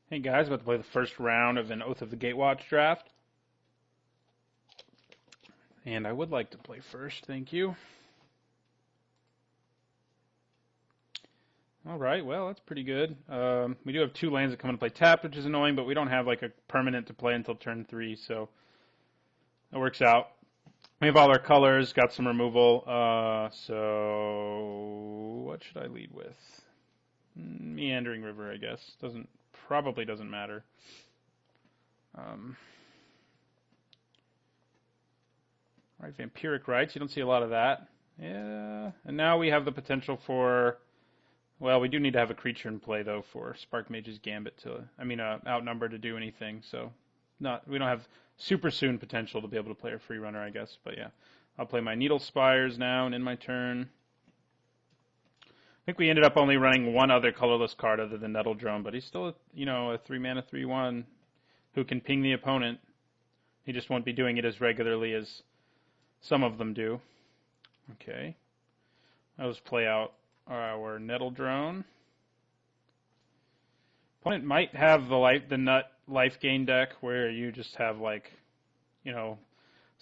Hey guys, about to play the first round of an Oath of the Gatewatch draft. And I would like to play first, thank you. Alright, well, that's pretty good. We do have two lands that come into play tapped, which is annoying, but we don't have like a permanent to play until turn 3, so that works out. We have all our colors, got some removal, so what should I lead with? Meandering River, I guess. Probably doesn't matter. Alright, Vampiric Rites, you don't see a lot of that. Yeah, and now we have the potential for, well, we do need to have a creature in play, though, for Spark Mage's Gambit Outnumber to do anything, so we don't have super soon potential to be able to play a free runner, I guess, but yeah. I'll play my Needle Spires now and in my turn. I think we ended up only running one other colorless card other than Nettle Drone, but he's still, a 3-mana 3/1 who can ping the opponent. He just won't be doing it as regularly as some of them do. Okay. Let's play out our Nettle Drone. Opponent might have the nut life gain deck where you just have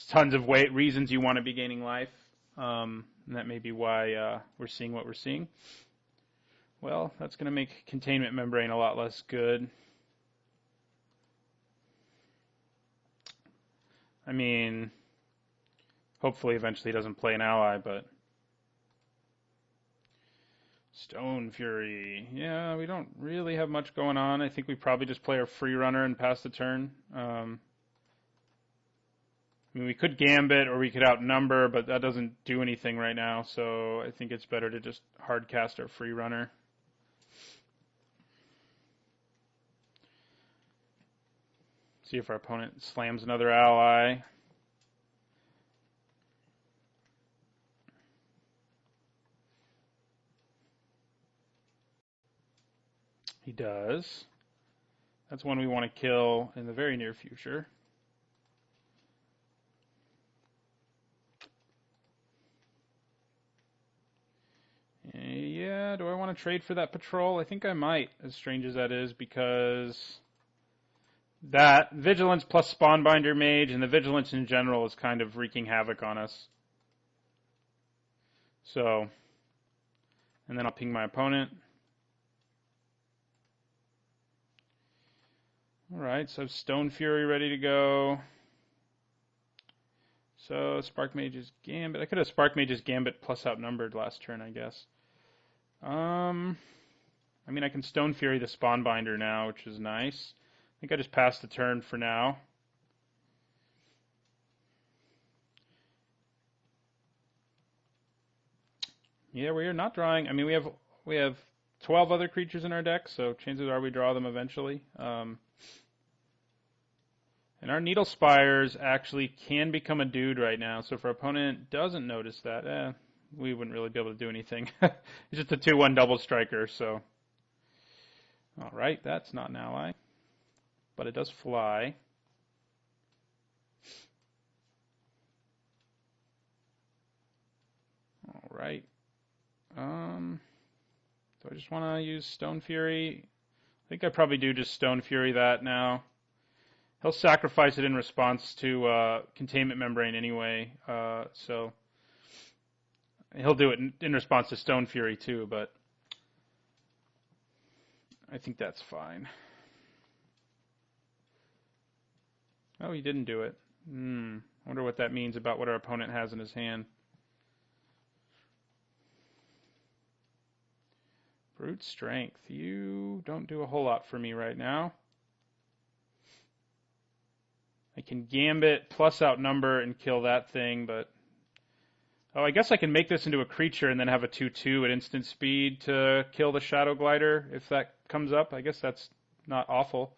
tons of reasons you want to be gaining life. And that may be why we're seeing what we're seeing. Well, that's going to make Containment Membrane a lot less good. I mean, hopefully eventually he doesn't play an ally, but Stone Fury. Yeah, we don't really have much going on. I think we probably just play our free runner and pass the turn. We could Gambit or we could outnumber, but that doesn't do anything right now, so I think it's better to just hard cast our free runner. See if our opponent slams another ally. He does. That's one we want to kill in the very near future. Yeah, do I want to trade for that patrol? I think I might, as strange as that is, because that Vigilance plus Spawnbinder Mage and the Vigilance in general is kind of wreaking havoc on us. So, and then I'll ping my opponent. Alright, so I have Stone Fury ready to go. So, Spark Mage's Gambit. I could have Spark Mage's Gambit plus outnumbered last turn, I guess. I can Stone Fury the Spawnbinder now, which is nice. I think I just passed the turn for now. Yeah, we are not drawing. I mean, we have 12 other creatures in our deck, so chances are we draw them eventually. And our Needle Spires actually can become a dude right now, so if our opponent doesn't notice that, we wouldn't really be able to do anything. It's just a 2/1 double striker, so. Alright, that's not an ally. But it does fly. Alright. So I just want to use Stone Fury. I think I probably do just Stone Fury that now. He'll sacrifice it in response to Containment Membrane anyway, so he'll do it in response to Stone Fury too, but I think that's fine. Oh, he didn't do it. I wonder what that means about what our opponent has in his hand. Brute Strength. You don't do a whole lot for me right now. I can Gambit plus outnumber and kill that thing, but oh, I guess I can make this into a creature and then have a 2/2 at instant speed to kill the Shadow Glider if that comes up. I guess that's not awful.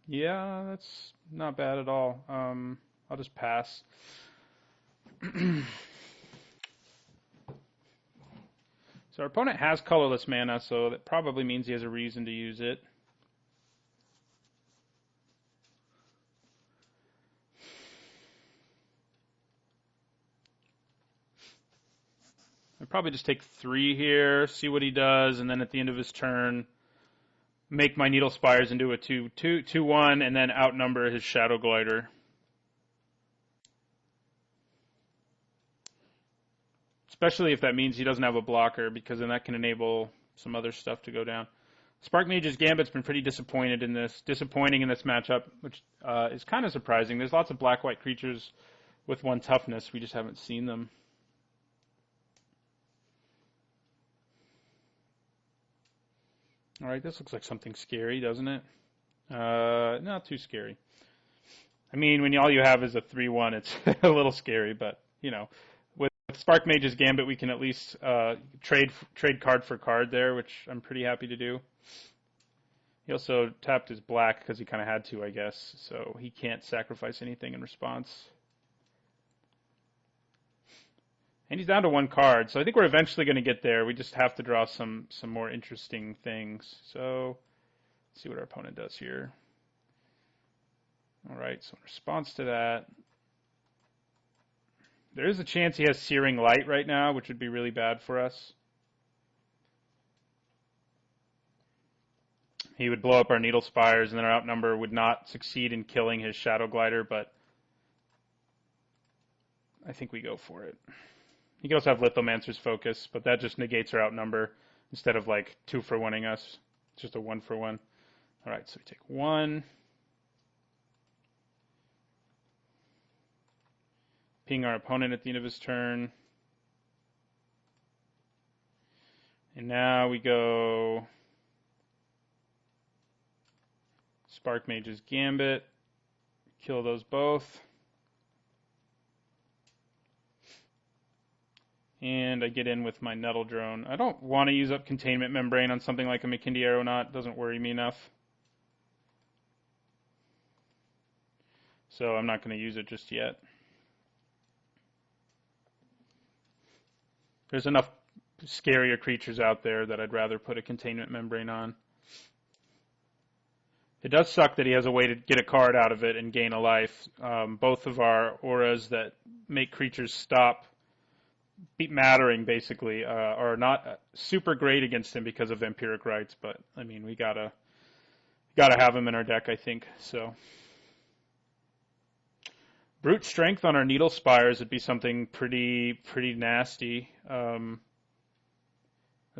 Yeah, that's not bad at all. I'll just pass. So our opponent has colorless mana, so that probably means he has a reason to use it. probably just take 3 here, see what he does, and then at the end of his turn, make my Needle Spires into a 2-1, and then outnumber his Shadow Glider. Especially if that means he doesn't have a blocker, because then that can enable some other stuff to go down. Spark Mage's Gambit's been pretty disappointing in this matchup, which is kind of surprising. There's lots of black-white creatures with 1 toughness. We just haven't seen them. All right, this looks like something scary, doesn't it? Not too scary. I mean, when all you have is a 3-1, it's a little scary, but, you know, with Spark Mage's Gambit, we can at least trade card for card there, which I'm pretty happy to do. He also tapped his black because he kind of had to, I guess, so he can't sacrifice anything in response. And he's down to 1 card, so I think we're eventually going to get there. We just have to draw some more interesting things. So let's see what our opponent does here. All right, so in response to that, there is a chance he has Searing Light right now, which would be really bad for us. He would blow up our Needle Spires, and then our outnumber would not succeed in killing his Shadow Glider, but I think we go for it. He can also have Lithomancer's Focus, but that just negates our outnumber instead of like 2-for-1ing us. It's just a 1-for-1. All right, so we take 1. Ping our opponent at the end of his turn. And now we go Spark Mage's Gambit. Kill those both. And I get in with my Nettle Drone. I don't want to use up Containment Membrane on something like a Makindi Aeronaut. It doesn't worry me enough. So I'm not going to use it just yet. There's enough scarier creatures out there that I'd rather put a Containment Membrane on. It does suck that he has a way to get a card out of it and gain a life. Both of our auras that make creatures stop mattering, basically, are not super great against him because of Vampiric Rites, but, I mean, we gotta have him in our deck, I think, so. Brute Strength on our Needle Spires would be something pretty nasty. That's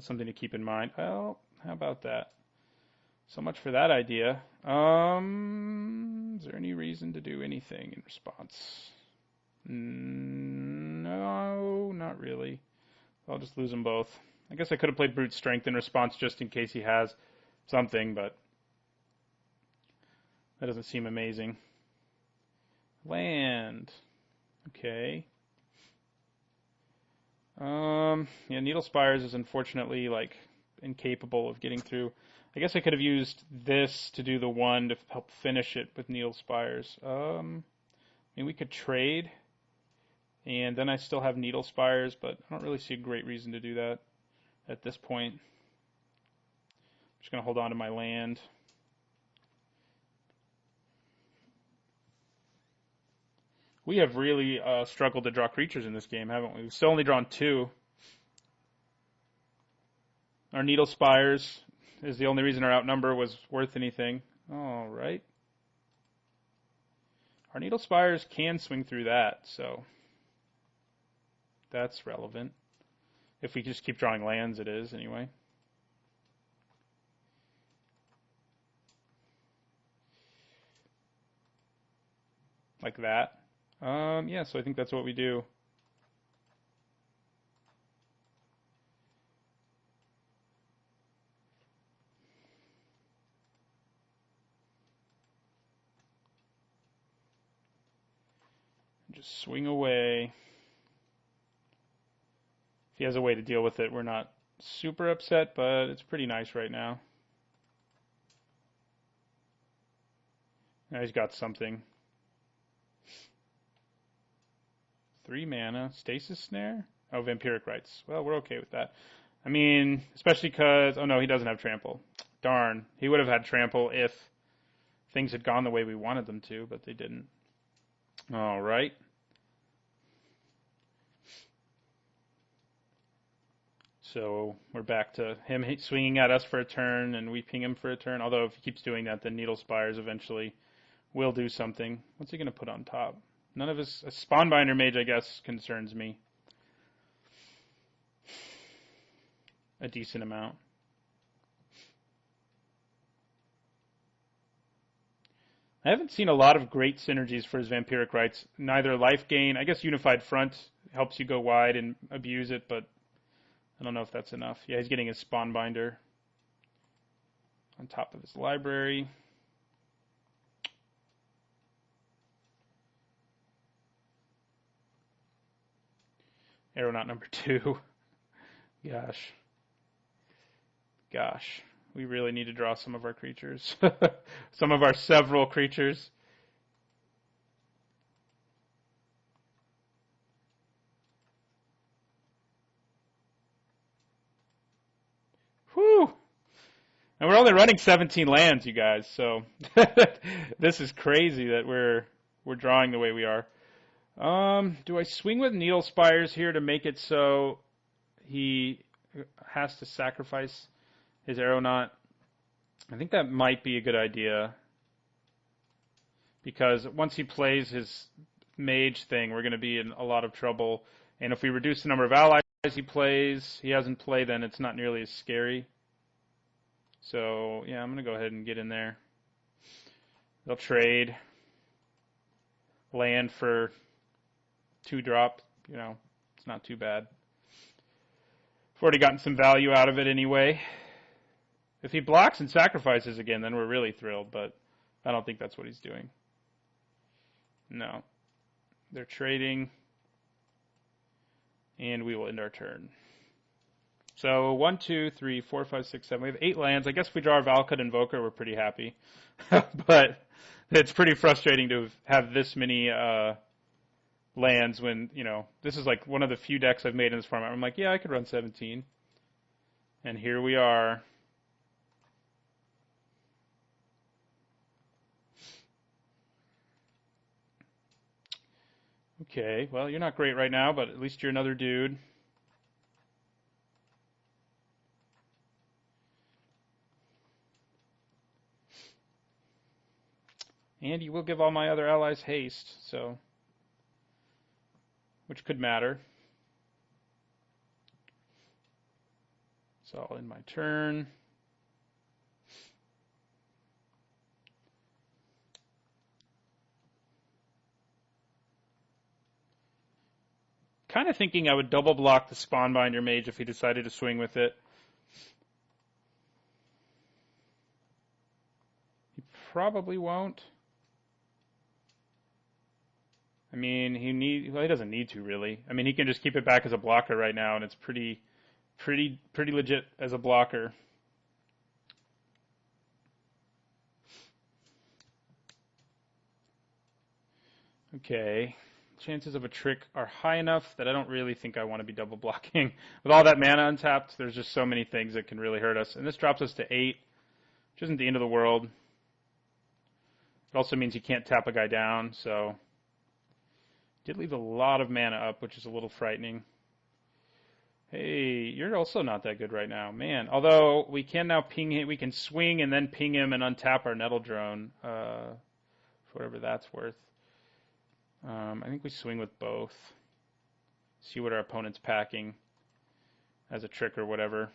something to keep in mind. Well, how about that? So much for that idea. Is there any reason to do anything in response? No, not really. I'll just lose them both. I guess I could have played Brute Strength in response just in case he has something, but that doesn't seem amazing. Land. Okay. Yeah, Needle Spires is unfortunately, like, incapable of getting through. I guess I could have used this to do the 1 to help finish it with Needle Spires. I mean, we could trade, and then I still have Needle Spires, but I don't really see a great reason to do that at this point. I'm just going to hold on to my land. We have really struggled to draw creatures in this game, haven't we? We've still only drawn 2. Our Needle Spires is the only reason our outnumber was worth anything. All right. Our Needle Spires can swing through that, so that's relevant. If we just keep drawing lands, it is, anyway. Like that. Yeah, so I think that's what we do. Just swing away. If he has a way to deal with it, we're not super upset, but it's pretty nice right now. Now he's got something. 3 mana. Stasis Snare? Oh, Vampiric Rites. Well, we're okay with that. I mean, especially because... Oh, no, he doesn't have Trample. Darn. He would have had Trample if things had gone the way we wanted them to, but they didn't. All right. So we're back to him swinging at us for a turn, and we ping him for a turn. Although if he keeps doing that, then Needle Spires eventually will do something. What's he going to put on top? None of his... A Spawnbinder Mage, I guess, concerns me. A decent amount. I haven't seen a lot of great synergies for his Vampiric Rites. Neither life gain... I guess Unified Front helps you go wide and abuse it, but I don't know if that's enough. Yeah, he's getting his Spawnbinder on top of his library. Aeronaut number 2. Gosh. We really need to draw some of our creatures. Some of our several creatures. Whew. And we're only running 17 lands, you guys, so this is crazy that we're drawing the way we are. Do I swing with Needle Spires here to make it so he has to sacrifice his Aeronaut? I think that might be a good idea, because once he plays his mage thing, we're going to be in a lot of trouble. And if we reduce the number of allies he hasn't played, then it's not nearly as scary. So, yeah, I'm going to go ahead and get in there. They'll trade land for 2-drop. You know, it's not too bad. I've already gotten some value out of it anyway. If he blocks and sacrifices again, then we're really thrilled, but I don't think that's what he's doing. No. They're trading, and we will end our turn. So 1, 2, 3, 4, 5, 6, 7. We have 8 lands. I guess if we draw our Valakut Invoker, we're pretty happy. But it's pretty frustrating to have this many lands when, you know, this is like one of the few decks I've made in this format. I'm like, yeah, I could run 17. And here we are. Okay, well, you're not great right now, but at least you're another dude. And you will give all my other allies haste, so, which could matter. So I'll end my turn. Kind of thinking I would double block the Spawnbinder Mage if he decided to swing with it. He probably won't. I mean, he doesn't need to really. I mean, he can just keep it back as a blocker right now, and it's pretty legit as a blocker. Okay. Chances of a trick are high enough that I don't really think I want to be double blocking. With all that mana untapped, there's just so many things that can really hurt us. And this drops us to 8, which isn't the end of the world. It also means you can't tap a guy down, so did leave a lot of mana up, which is a little frightening. Hey, you're also not that good right now, man. Although we can now ping him, we can swing and then ping him and untap our Nettle Drone, for whatever that's worth. I think we swing with both. See what our opponent's packing as a trick or whatever.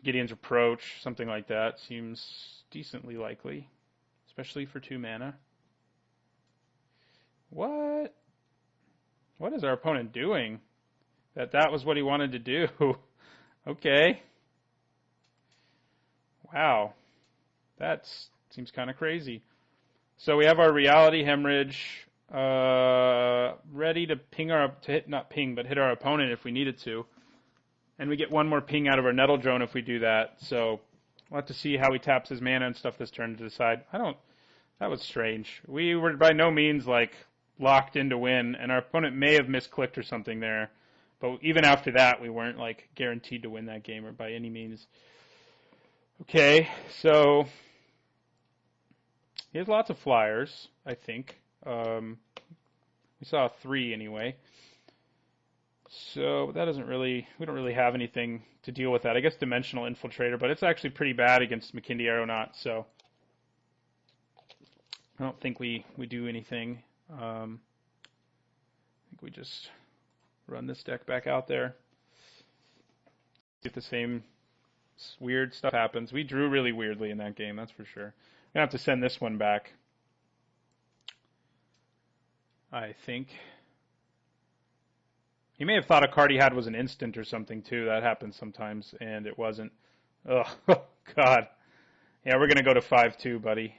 Gideon's Approach, something like that, seems decently likely, especially for 2 mana. What? What is our opponent doing? That was what he wanted to do. Okay. Wow. That seems kind of crazy. So we have our Reality Hemorrhage ready to ping hit our opponent if we needed to. And we get one more ping out of our Nettle Drone if we do that. So we'll have to see how he taps his mana and stuff this turn to decide. That was strange. We were by no means like locked in to win, and our opponent may have misclicked or something there. But even after that, we weren't like guaranteed to win that game or by any means. Okay, so he has lots of flyers, I think. We saw a 3 anyway. So that doesn't really, we don't really have anything to deal with that. I guess Dimensional Infiltrator, but it's actually pretty bad against McKindy Aeronaut, so I don't think we do anything. I think we just run this deck back out there. See if the same weird stuff happens. We drew really weirdly in that game, that's for sure. I'm going to have to send this one back, I think. He may have thought a card he had was an instant or something, too. That happens sometimes, and it wasn't. Oh, God. Yeah, we're going to go to 5-2, buddy.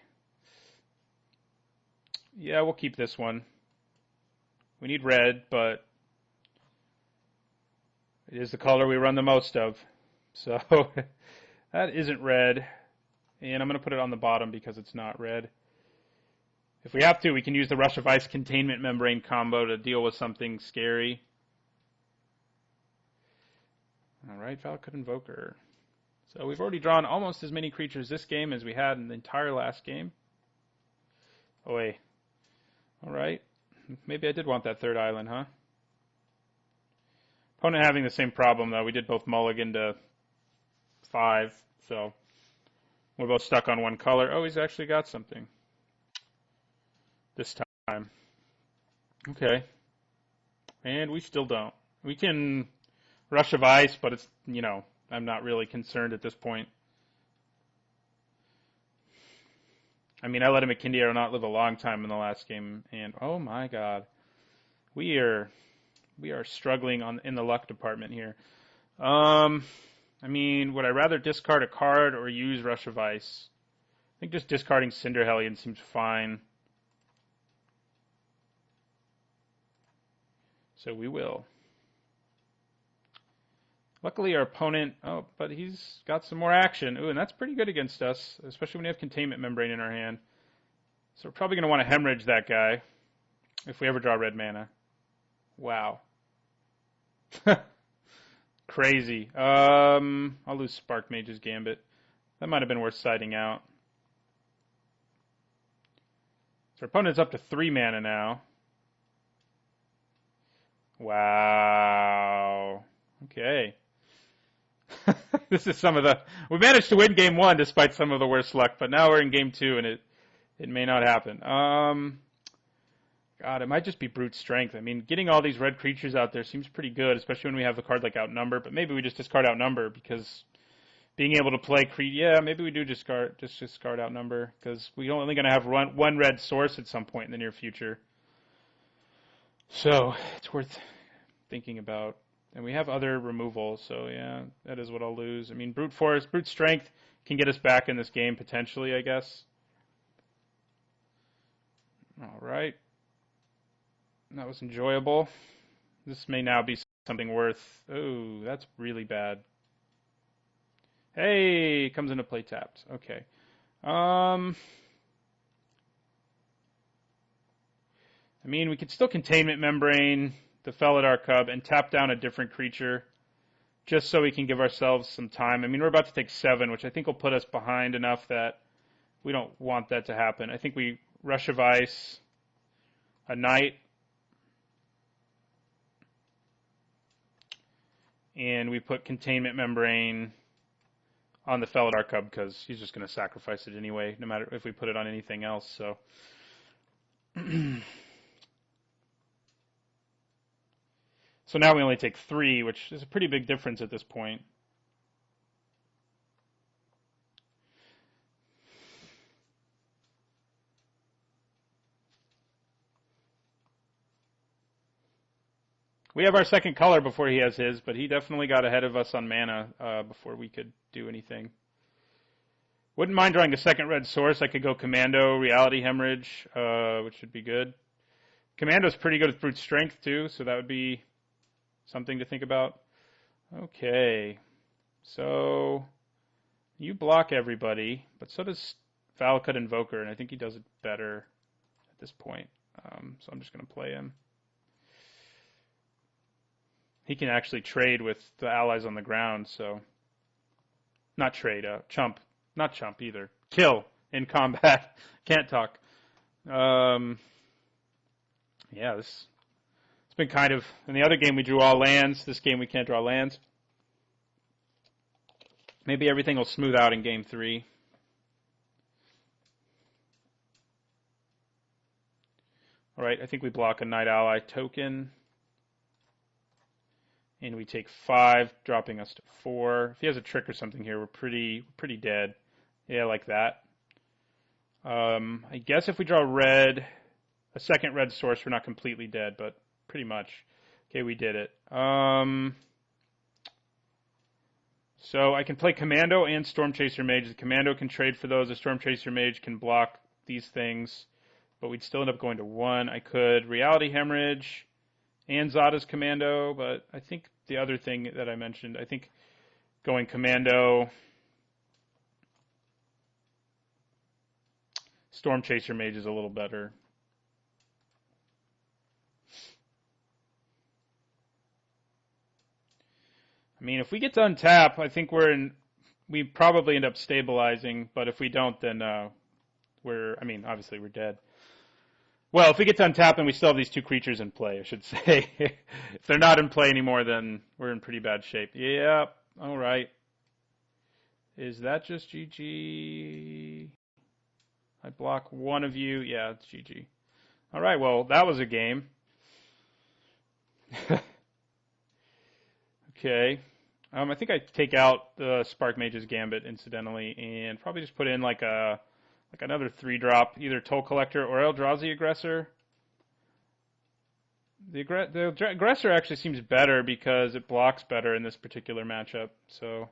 Yeah, we'll keep this one. We need red, but it is the color we run the most of. So that isn't red, and I'm going to put it on the bottom because it's not red. If we have to, we can use the Rush of Ice Containment Membrane combo to deal with something scary. All right, Valakut Invoker. So we've already drawn almost as many creatures this game as we had in the entire last game. Oh, wait. All right. Maybe I did want that third island, huh? Opponent having the same problem, though. We did both mulligan to 5, so we're both stuck on one color. Oh, he's actually got something this time. Okay. And we still don't. We can Rush of Ice, but it's, you know, I'm not really concerned at this point. I mean, I let a McKindy Aeronaut live a long time in the last game, and oh my God, we are struggling in the luck department here. I mean, would I rather discard a card or use Rush of Ice? I think just discarding Cinder Hellion seems fine. So we will. Luckily, our opponent, oh, but he's got some more action. Ooh, and that's pretty good against us, especially when we have Containment Membrane in our hand. So we're probably going to want to hemorrhage that guy if we ever draw red mana. Wow. Crazy. I'll lose Spark Mage's Gambit. That might have been worth siding out. So our opponent's up to 3 mana now. Wow. Okay. This is some of the... We managed to win game 1 despite some of the worst luck, but now we're in game 2 and it may not happen. God, it might just be brute strength. I mean, getting all these red creatures out there seems pretty good, especially when we have a card like Outnumber, but maybe we just discard Outnumber because being able to play yeah, maybe we do discard Outnumber because we're only going to have one red source at some point in the near future. So it's worth thinking about. And we have other removal, so yeah, that is what I'll lose. I mean, Brute Force, Brute Strength can get us back in this game potentially, I guess. All right. That was enjoyable. This may now be something worth... Oh, that's really bad. Hey, comes into play tapped. Okay. I mean, we could still Containment Membrane the Felidar Cub and tap down a different creature just so we can give ourselves some time. I mean, we're about to take 7, which I think will put us behind enough that we don't want that to happen. I think we Rush of Ice, a Knight, and we put Containment Membrane on the Felidar Cub because he's just going to sacrifice it anyway, no matter if we put it on anything else. So So now we only take 3, which is a pretty big difference at this point. We have our second color before he has his, but he definitely got ahead of us on mana before we could do anything. Wouldn't mind drawing a second red source. I could go Commando, Reality Hemorrhage, which would be good. Commando's pretty good with Brute Strength, too, so that would be something to think about. Okay. So you block everybody, but so does Valakut Invoker, and I think he does it better at this point. So I'm just going to play him. He can actually trade with the allies on the ground, so... Not trade, chump. Not chump either. Kill in combat. Can't talk. Yeah, it's been kind of... In the other game, we drew all lands. This game, we can't draw lands. Maybe everything will smooth out in Game 3. All right, I think we block a Knight Ally token. And we take 5, dropping us to 4. If he has a trick or something here, we're pretty dead. Yeah, like that. I guess if we draw red, a second red source, we're not completely dead, but pretty much. Okay, we did it. So I can play Commando and Storm Chaser Mage. The Commando can trade for those. The Storm Chaser Mage can block these things, but we'd still end up going to 1. I could Reality Hemorrhage and Zada's Commando, but I think the other thing that I mentioned, I think going Commando, Storm Chaser Mage is a little better. I mean, if we get to untap, I think we probably end up stabilizing, but if we don't, then obviously we're dead. Well, if we get to untap and we still have these 2 creatures in play, I should say. If they're not in play anymore, then we're in pretty bad shape. Yeah, all right. Is that just GG? I block one of you. Yeah, it's GG. All right, well, that was a game. Okay. I think I take out the Spark Mage's Gambit, incidentally, and probably just put in like another 3-drop, either Toll Collector or Eldrazi Aggressor. The Aggressor actually seems better because it blocks better in this particular matchup. So,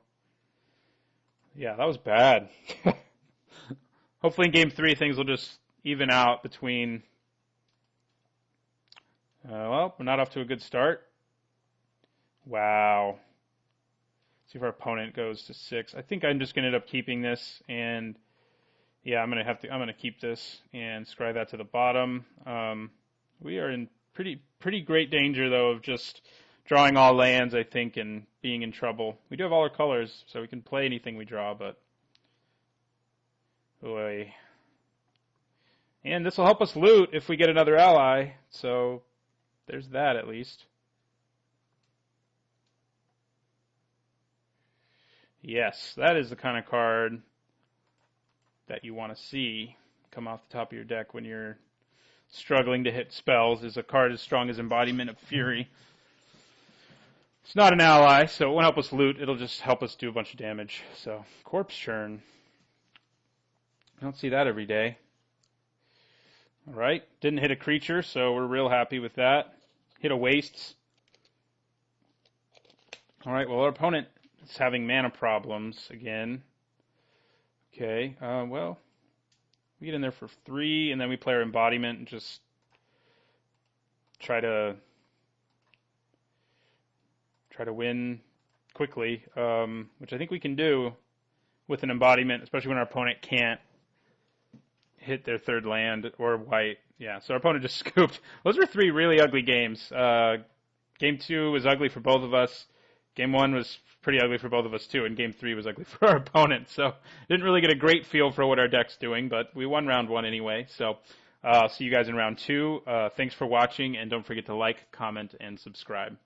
yeah, that was bad. Hopefully in Game 3 things will just even out between... well, we're not off to a good start. Wow. See if our opponent goes to 6. I think I'm just going to end up keeping this, and yeah, I'm going to keep this and scry that to the bottom. We are in pretty great danger though of just drawing all lands, I think, and being in trouble. We do have all our colors, so we can play anything we draw, but boy. And this will help us loot if we get another ally, so there's that at least. Yes, that is the kind of card that you want to see come off the top of your deck when you're struggling to hit spells, is a card as strong as Embodiment of Fury. It's not an ally, so it won't help us loot. It'll just help us do a bunch of damage. So, Corpse Churn. I don't see that every day. All right, didn't hit a creature, so we're real happy with that. Hit a Wastes. All right, well, our opponent is having mana problems again. Okay, well, we get in there for 3, and then we play our Embodiment and just try to win quickly, which I think we can do with an Embodiment, especially when our opponent can't hit their 3rd land or white. Yeah, so our opponent just scooped. Those were 3 really ugly games. Game 2 was ugly for both of us. Game 1 was pretty ugly for both of us, too, and Game 3 was ugly for our opponent. So didn't really get a great feel for what our deck's doing, but we won round 1 anyway. So I'll see you guys in round 2. Thanks for watching, and don't forget to like, comment, and subscribe.